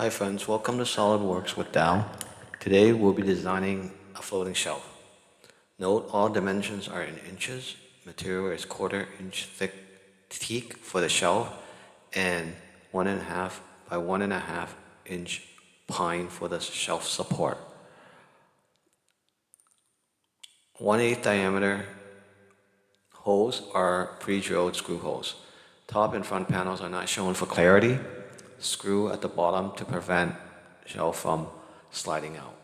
Hi friends, welcome to Solidworks with Dal. Today we'll be designing a floating shelf. Note all dimensions are in inches. Material is 1/4 inch thick teak for the shelf and 1.5 by 1.5 inch pine for the shelf support. 1/8 diameter holes are pre-drilled screw holes. Top and front panels are not shown for clarity. Screw at the bottom to prevent shelf from sliding out.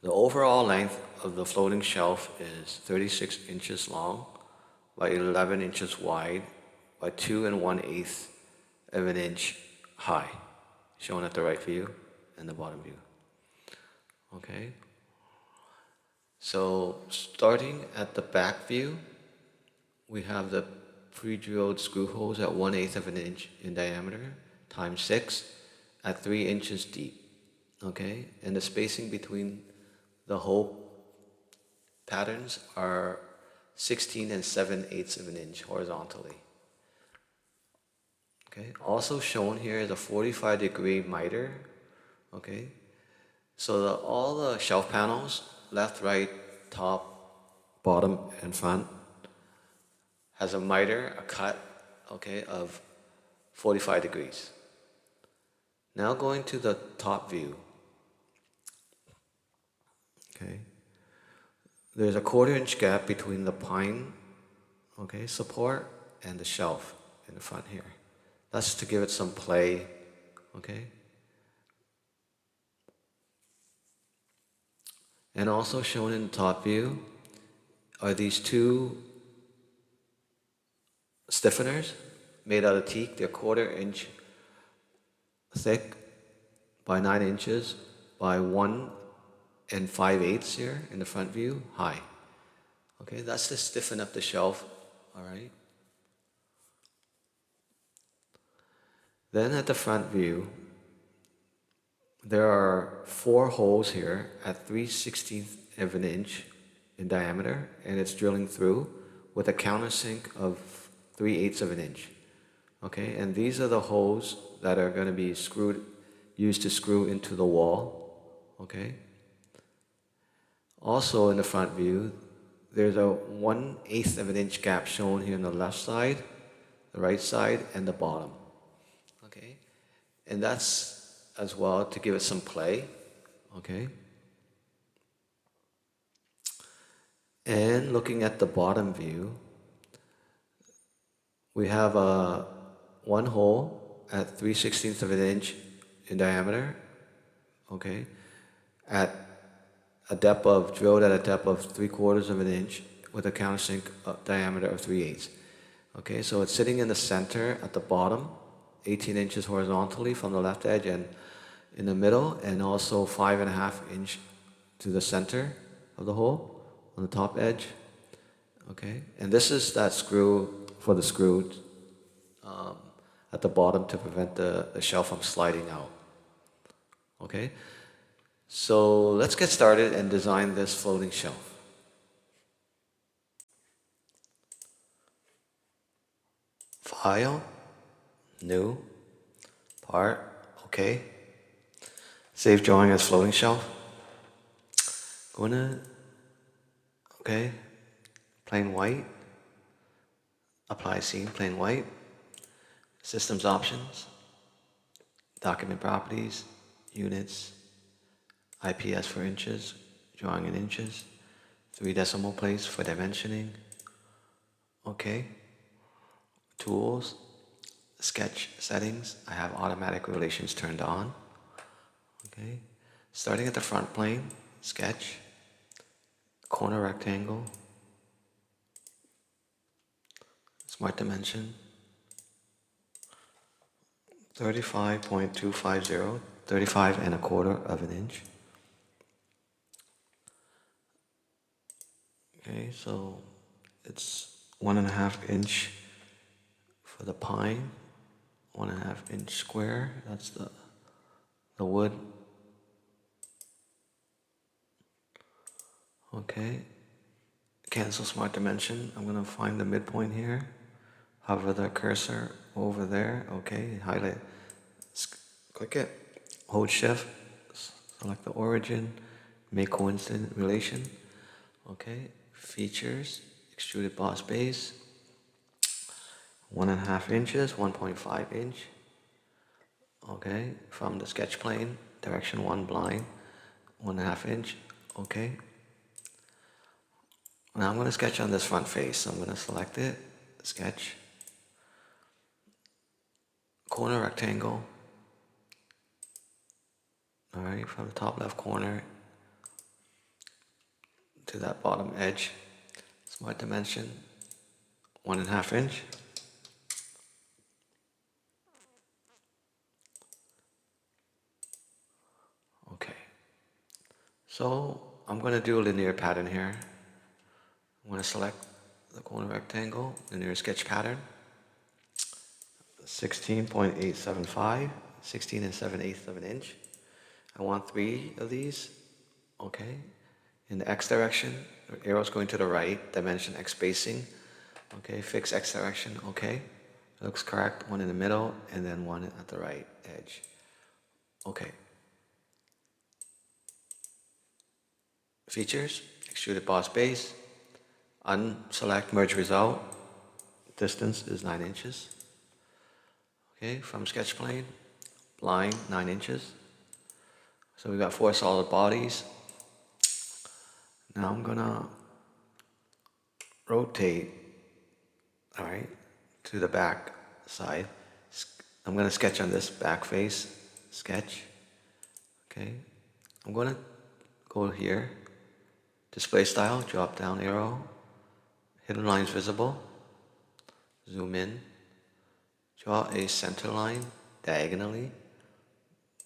The overall length of the floating shelf is 36 inches long by 11 inches wide by 2 1/8 of an inch high, shown at the right view and the bottom view. Okay, so starting at the back view, we have the pre-drilled screw holes at 1/8 of an inch in diameter times 6 at 3 inches deep. Okay, and the spacing between the hole patterns are 16 7/8 of an inch horizontally. Okay, also shown here is a 45-degree miter. Okay, so all the shelf panels, left, right, top, bottom, and front, has a miter, a cut, okay, of 45 degrees. Now going to the top view. Okay, there's a 1/4 inch gap between the pine, okay, support and the shelf in the front here. That's to give it some play, okay. And also shown in the top view are these two stiffeners made out of teak. They're 1/4 inch thick by 9 inches by 1 5/8 here in the front view high. Okay, that's to stiffen up the shelf. All right. Then at the front view, there are 4 holes here at 3/16 of an inch in diameter, and it's drilling through with a countersink of 3/8 of an inch. Okay, and these are the holes that are going to be used to screw into the wall. Okay. Also in the front view, there's a 1/8 of an inch gap shown here on the left side, the right side, and the bottom. Okay, and that's as well to give it some play. Okay. And looking at the bottom view, we have one hole at 3/16 of an inch in diameter. Okay, at a depth of drilled at a depth of 3/4 of an inch with a countersink diameter of 3/8. Okay, so it's sitting in the center at the bottom, 18 inches horizontally from the left edge and in the middle, and also 5.5 inch to the center of the hole on the top edge. Okay, and this is that screw for the screw at the bottom to prevent the shelf from sliding out. Okay, so let's get started and design this floating shelf. File, new, part, okay. Save drawing as floating shelf. Okay, plain white. Apply scene, plain white. Systems options. Document properties, units, IPS for inches, drawing in inches, 3 decimal places for dimensioning. Okay. Tools, sketch settings. I have automatic relations turned on. Okay. Starting at the front plane, sketch, corner rectangle, smart dimension, 35.250, 35.25 of an inch. Okay, so it's 1.5 inch for the pine, 1.5 inch square. That's the wood. Okay, cancel smart dimension. I'm going to find the midpoint here. Hover the cursor over there. Okay, highlight, click it, hold shift, select the origin, make coincident relation, okay, features, extruded boss base, 1.5 inches, 1.5 inch, okay, from the sketch plane, direction 1 blind, 1.5 inch, okay. Now I'm going to sketch on this front face, so I'm going to select it, sketch, corner rectangle, alright, from the top left corner to that bottom edge, smart dimension, 1.5 inch, okay. So I'm going to do a linear pattern here. I'm going to select the corner rectangle, linear sketch pattern, 16.875, 16 and 7/8 of an inch. I want 3 of these, okay. In the X direction, the arrow's going to the right, dimension X spacing, okay, fix X direction, okay. Looks correct, one in the middle, and then one at the right edge, okay. Features, extruded boss base, unselect merge result, distance is 9 inches. Okay, from sketch plane, blind 9 inches. So we've got 4 solid bodies. Now I'm gonna rotate, all right, to the back side. I'm gonna sketch on this back face, sketch, okay. I'm gonna go here, display style, drop down arrow, hidden lines visible, zoom in, draw a center line diagonally,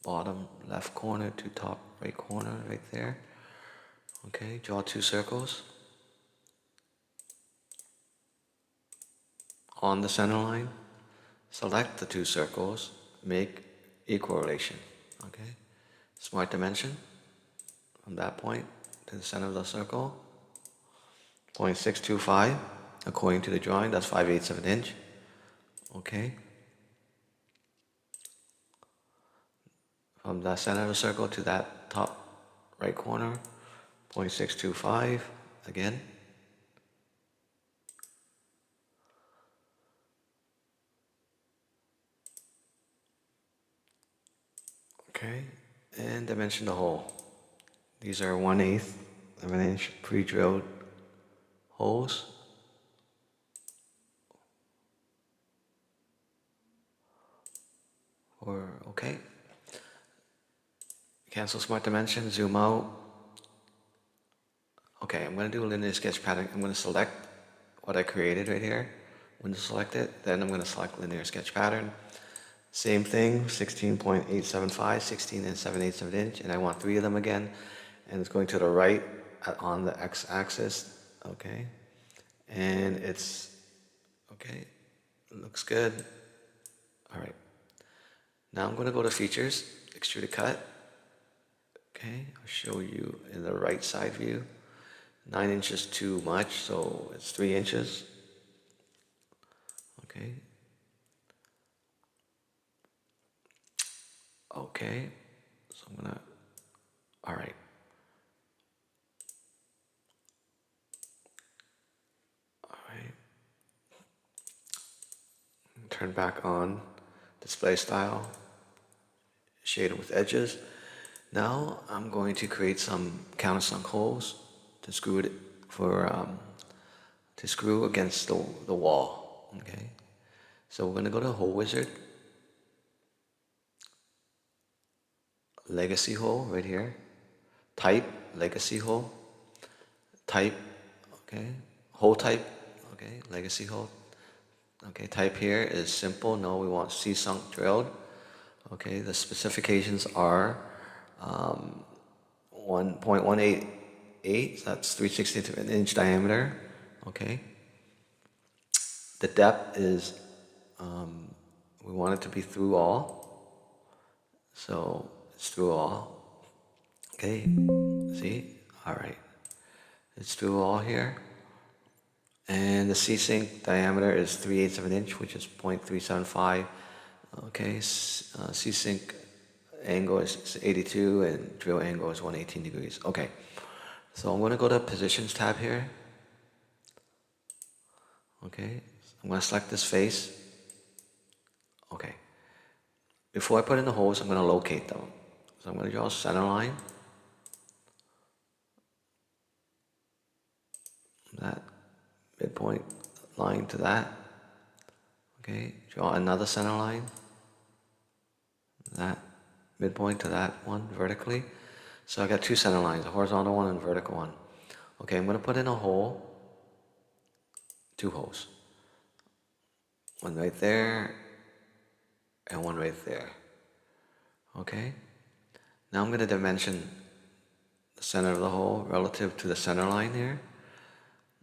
bottom left corner to top right corner right there. Okay, draw 2 circles on the center line. Select the 2 circles, make equal relation. Okay, smart dimension from that point to the center of the circle, 0.625. According to the drawing, that's 5/8 of an inch. Okay. From the center of the circle to that top right corner, 0.625 again. Okay, and dimension the hole. These are 1/8 of an inch pre-drilled holes. Or okay. Cancel smart dimension, zoom out. Okay, I'm going to do a linear sketch pattern. I'm going to select what I created right here. When to select it, then I'm going to select linear sketch pattern. Same thing, 16.875, 16 and 7/8 of an inch, and I want 3 of them again. And it's going to the right on the x-axis, okay. And it's, okay, it looks good. All right. Now I'm going to go to features, extruded cut. Okay, I'll show you in the right side view. 9 inches too much, so it's 3 inches. Okay. Okay, so I'm gonna, all right. All right. Turn back on, display style, shade it with edges. Now I'm going to create some countersunk holes to screw it to screw against the wall. Okay, so we're gonna go to Hole Wizard, Legacy hole right here, type Legacy hole, type, okay, hole type, okay, Legacy hole. Okay, type here is simple. No, we want C-sunk drilled. Okay, the specifications are 1.188, that's 3/16 of an inch diameter. Okay. The depth is, we want it to be through all. So it's through all. Okay, see? All right. It's through all here. And the C-sink diameter is 3/8 of an inch, which is 0.375. Okay, C-sink angle is 82 and drill angle is 118 degrees. Okay, so I'm going to go to Positions tab here. Okay, I'm going to select this face. Okay, before I put in the holes, I'm going to locate them. So I'm going to draw a center line. That midpoint line to that. Okay, draw another center line. That midpoint to that one vertically. So I got two center lines, a horizontal one and a vertical one. Okay, I'm going to put in a hole, two holes. One right there and one right there. Okay, now I'm going to dimension the center of the hole relative to the center line here.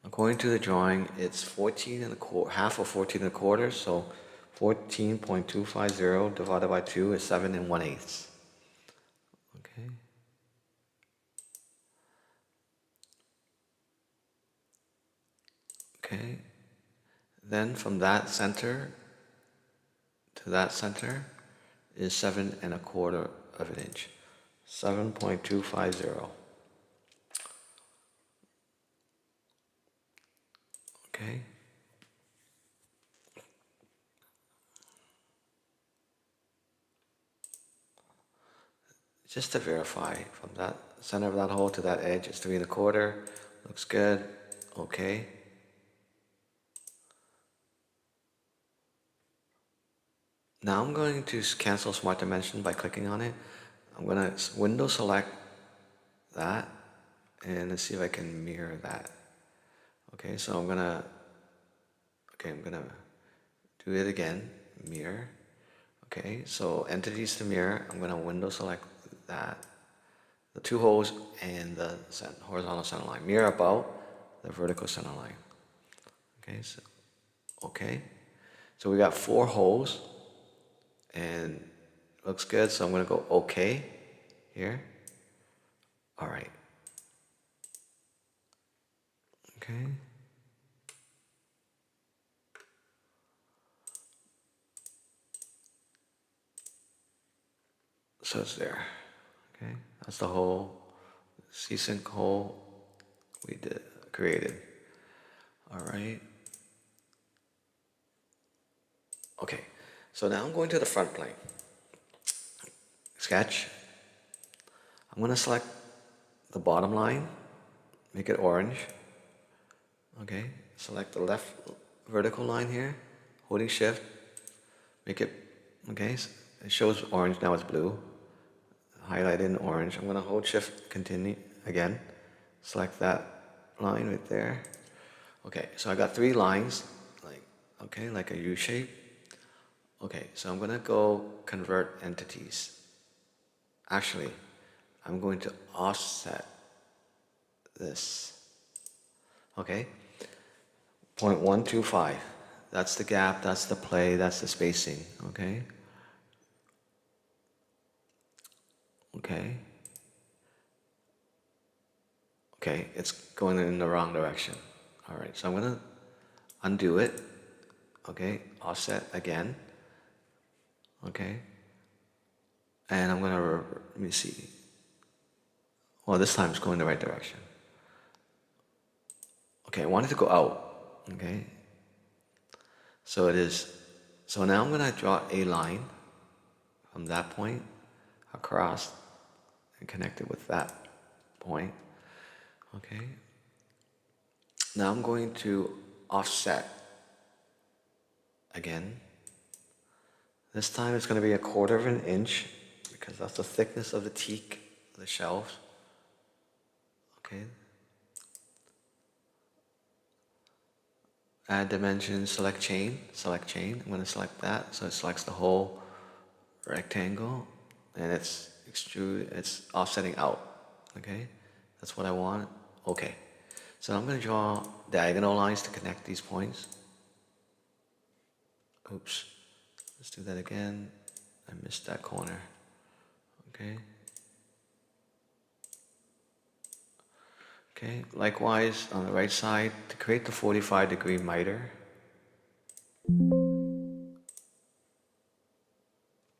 According to the drawing, it's 14 and a quarter, half of 14 and a quarter, so 14.250 divided by 2 is 7 1/8. Okay. Okay. Then from that center to that center is 7 1/4 of an inch. 7.250. Okay. Just to verify, from that center of that hole to that edge is 3 1/4. Looks good. Okay. Now I'm going to cancel Smart Dimension by clicking on it. I'm going to window select that and let's see if I can mirror that. Okay, so I'm gonna do it again, mirror. Okay, so entities to mirror, I'm gonna window select that, the two holes and the horizontal center line. Mirror about the vertical center line. Okay, so, okay. So we got 4 holes and looks good, so I'm gonna go okay here. All right. Okay. So it's there. Okay, that's the hole, C-sync hole we created. All right. Okay, so now I'm going to the front plane. Sketch. I'm going to select the bottom line, make it orange. Okay, select the left vertical line here, holding shift, make it, okay, it shows orange, now it's blue. Highlight in orange. I'm going to hold shift, continue again. Select that line right there. Okay, so I got 3 lines, like a U shape. Okay, so I'm going to go convert entities. Actually, I'm going to offset this. Okay, 0.125. That's the gap, that's the play, that's the spacing. Okay. Okay. Okay, it's going in the wrong direction. All right, so I'm going to undo it. Okay, offset again. Okay. And I'm going to, let me see. Well, this time it's going the right direction. Okay, I want it to go out. Okay. So it is, so now I'm going to draw a line from that point across and connect it with that point. Okay. Now I'm going to offset again. This time it's going to be 1/4 of an inch because that's the thickness of the teak, the shelves. Okay. Add dimension, select chain. I'm going to select that so it selects the whole rectangle and it's offsetting out. Okay, that's what I want. Okay, so I'm going to draw diagonal lines to connect these points. Oops, let's do that again. I missed that corner. Okay. Okay, likewise on the right side, to create the 45-degree miter.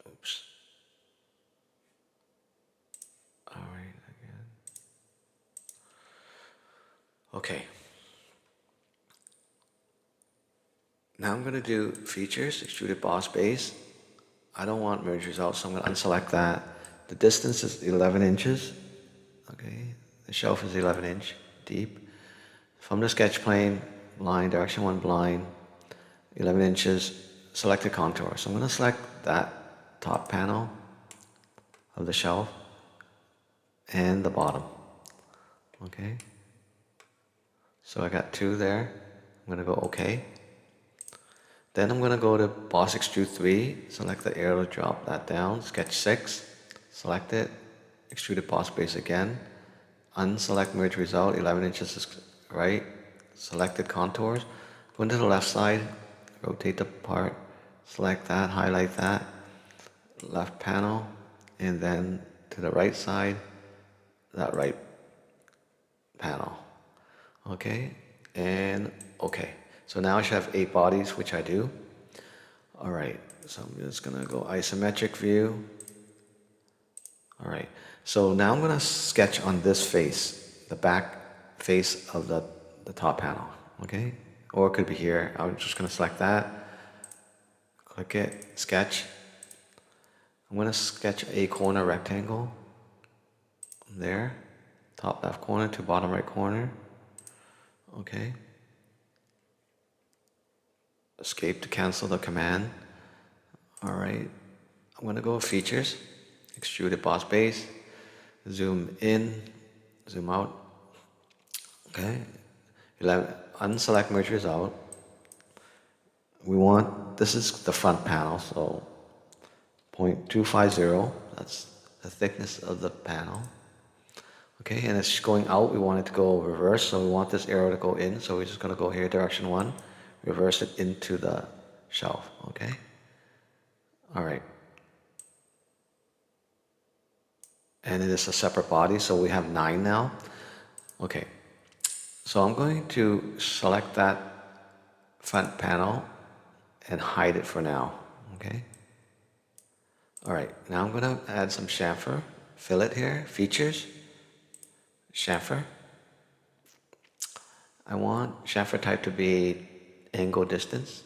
Oops. Okay. Now I'm going to do features, extruded boss base. I don't want merge results, so I'm going to unselect that. The distance is 11 inches. Okay, the shelf is 11 inch deep. From the sketch plane, blind, direction 1 blind, 11 inches, select the contour. So I'm going to select that top panel of the shelf and the bottom. Okay, so I got 2 there. I'm going to go OK. Then I'm going to go to Boss Extrude 3, select the arrow to drop that down, sketch 6, select it, extruded boss base again, unselect merge result, 11 inches is right, selected contours, go into the left side, rotate the part, select that, highlight that, left panel, and then to the right side, that right panel. Okay, and okay. So now I should have 8 bodies, which I do. All right, so I'm just gonna go isometric view. All right, so now I'm gonna sketch on this face, the back face of the top panel, okay? Or it could be here. I'm just gonna select that, click it, sketch. I'm gonna sketch a corner rectangle there, top left corner to bottom right corner, okay? Escape to cancel the command. All right, I'm gonna go features, extruded boss base, zoom in, zoom out, okay? Unselect merge result. We want, this is the front panel, so 0.250, that's the thickness of the panel. Okay, and it's going out, we want it to go reverse, so we want this arrow to go in, so we're just gonna go here, direction 1, reverse it into the shelf, okay? All right. And it is a separate body, so we have 9 now. Okay, so I'm going to select that front panel and hide it for now, okay? All right, now I'm gonna add some chamfer, fillet here, features, chamfer. I want chamfer type to be angle distance.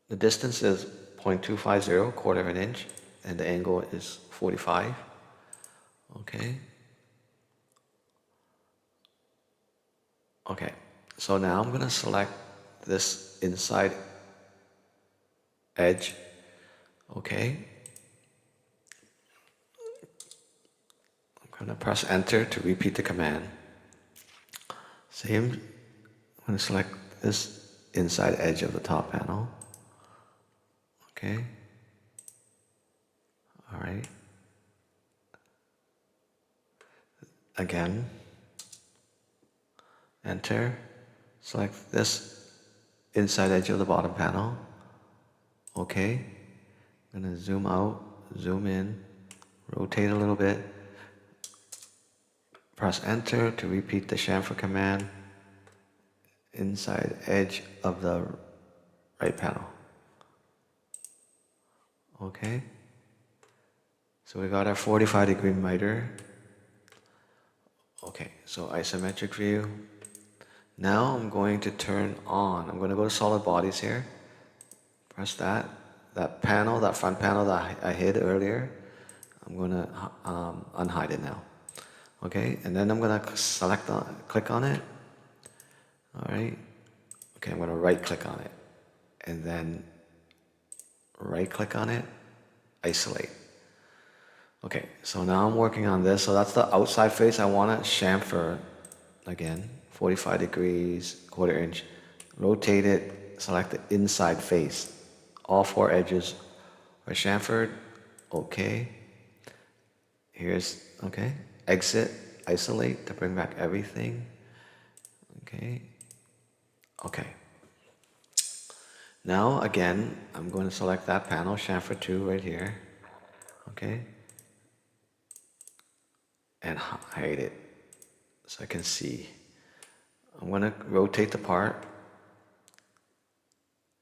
The distance is 0.250, quarter of an inch, and the angle is 45, okay? Okay, so now I'm gonna select this inside edge, okay? I'm gonna press enter to repeat the command. Same, I'm gonna select this inside edge of the top panel, okay? All right. Again, enter, select this inside edge of the bottom panel, okay? I'm gonna zoom out, zoom in, rotate a little bit, press enter to repeat the chamfer command, inside edge of the right panel. Okay? So we got our 45-degree miter. Okay, so isometric view. Now I'm going to turn on, I'm going to go to solid bodies here. Press that. That panel, that front panel that I hid earlier, I'm going to unhide it now. Okay, and then I'm going to click on it. All right. Okay, I'm going to right click on it. And then right click on it, isolate. Okay, so now I'm working on this. So that's the outside face. I want to chamfer again, 45 degrees, quarter inch. Rotate it, select the inside face. All 4 edges are chamfered. Okay. Here's, okay. Exit, isolate to bring back everything. Okay. Okay. Now again, I'm going to select that panel, chamfer 2 right here. Okay. And hide it so I can see. I'm going to rotate the part,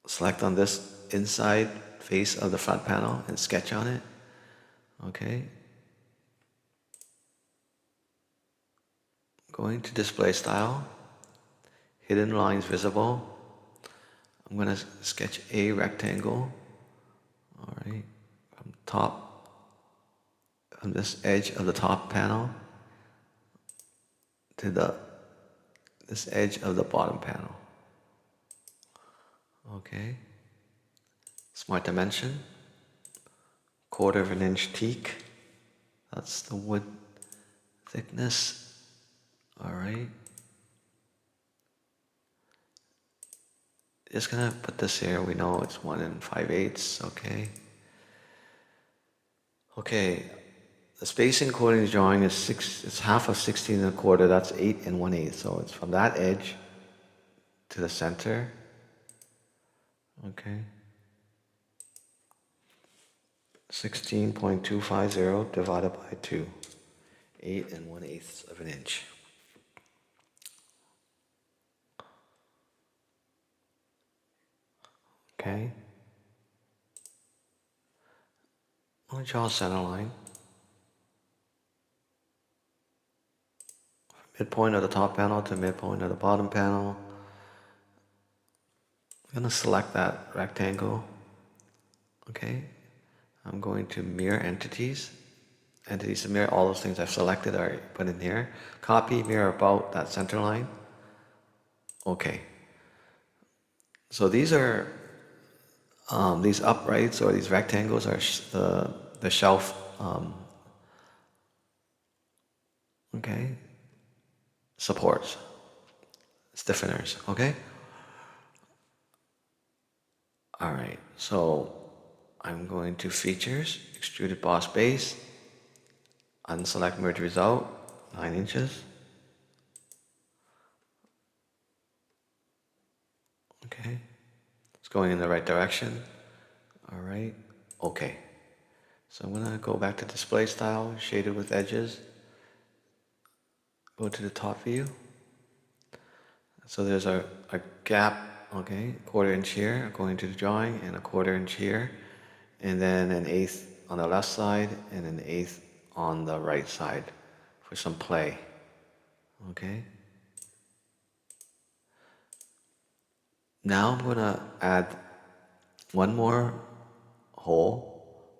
select on this inside face of the front panel and sketch on it. Okay. Going to display style, hidden lines visible. I'm going to sketch a rectangle, all right, from this edge of the top panel to this edge of the bottom panel. Okay. Smart dimension, 1/4 of an inch teak. That's the wood thickness. All right. Just gonna put this here. We know it's 1 5/8. Okay. Okay. The spacing according to the drawing is 6. It's half of 16 1/4. That's 8 1/8. So it's from that edge to the center. Okay. 16.250 divided by 2. 8 1/8 of an inch. Okay. I'm going to draw a center line. Midpoint of the top panel to midpoint of the bottom panel. I'm going to select that rectangle. Okay. I'm going to mirror entities. Entities to mirror all those things I've selected are put in here. Copy, mirror about that center line. Okay. So these are these uprights or these rectangles are the shelf. Okay. Supports, stiffeners. Okay. All right. So I'm going to features, extruded boss base, unselect merge result, 9 inches. Okay. It's going in the right direction. All right. Okay. So I'm going to go back to display style, shaded with edges. Go to the top view. So there's a gap, okay, 1/4 inch here, going to the drawing, and a 1/4 inch here, and then an 1/8 on the left side, and an 1/8 on the right side for some play. Okay. Now I'm going to add one more hole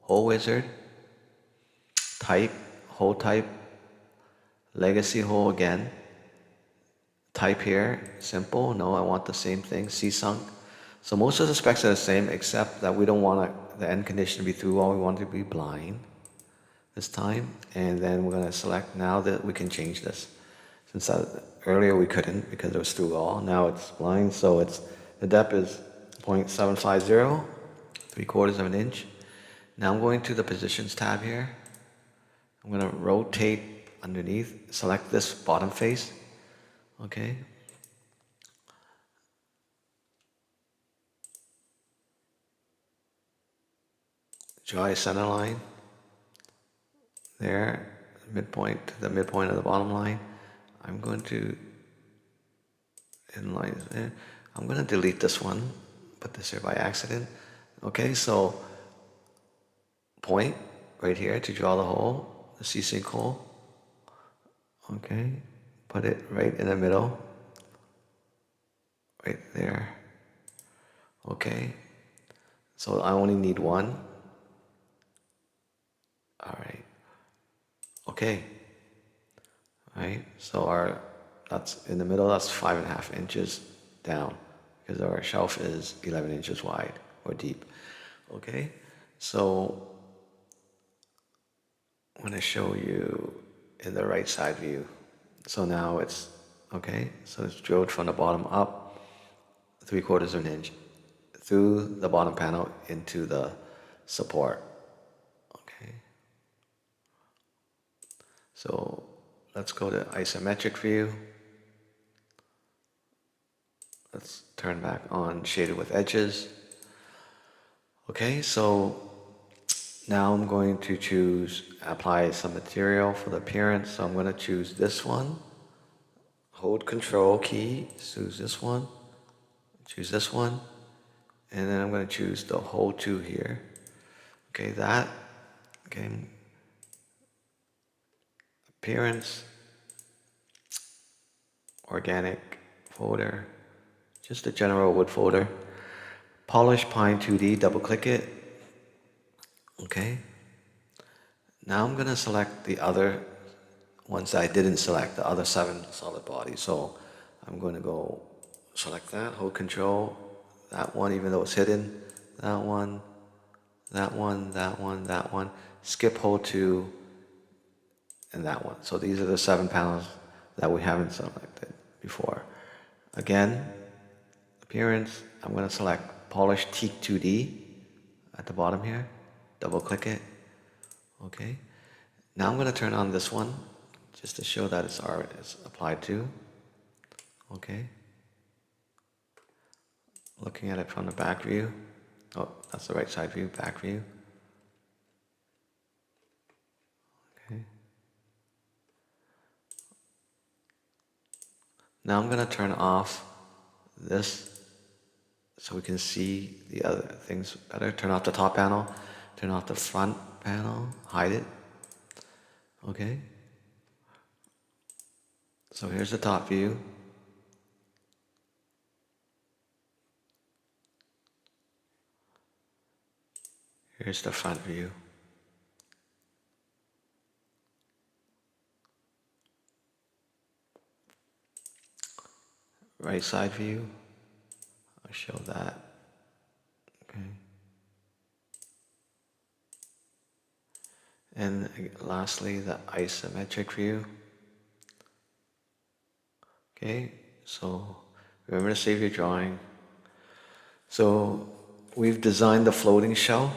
wizard, type, hole type, legacy hole again. Type here, simple, no, I want the same thing, C-sunk. So most of the specs are the same, except that we don't want the end condition to be through wall, we want it to be blind this time. And then we're going to select, now that we can change this. Since earlier we couldn't because it was through wall, now it's blind, so the depth is 0.750, 3/4 of an inch. Now I'm going to the positions tab here. I'm going to rotate underneath, select this bottom face. Okay. Draw a center line there, midpoint to the midpoint of the bottom line. I'm going to inline there. I'm going to delete this one, put this here by accident. Okay, so point right here to draw the hole, the C-sink hole. Okay, put it right in the middle, right there. Okay, so I only need one. All right. Okay. All right. So that's in the middle. That's 5.5 inches down because our shelf is 11 inches wide or deep. Okay. So I'm going to show you in the right side view. So now it's okay. So it's drilled from the bottom up, 3/4 of an inch through the bottom panel into the support. Okay. So let's go to isometric view. Let's turn back on shaded with edges. Okay, so now I'm going to apply some material for the appearance. So I'm going to choose this one. Hold Control key, choose this one. Choose this one. And then I'm going to choose the whole 2 here. Okay, that. Okay. Appearance. organic folder, just a general wood folder. Polished pine 2D, double click it. Okay. Now I'm gonna select the other ones that I didn't select, the other 7 solid bodies. So I'm going to go select that, hold control, that one even though it's hidden, that one, that one, that one, that one, skip hold 2, and that one. So these are the 7 panels that we haven't selected before. Again, appearance, I'm going to select Polish Teak 2D at the bottom here, double click it, okay. Now I'm going to turn on this one, just to show that it's applied to, okay. Looking at it from the back view, oh, that's the right side view, back view, okay. Now I'm going to turn off this so we can see the other things better. Turn off the top panel, turn off the front panel, hide it. Okay. So here's the top view. Here's the front view. Right side view. I'll show that. Okay. And lastly, the isometric view. Okay, so remember to save your drawing. So we've designed the floating shell.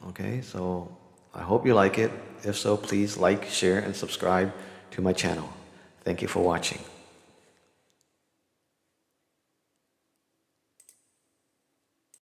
Okay, so I hope you like it. If so, please like, share, and subscribe to my channel. Thank you for watching.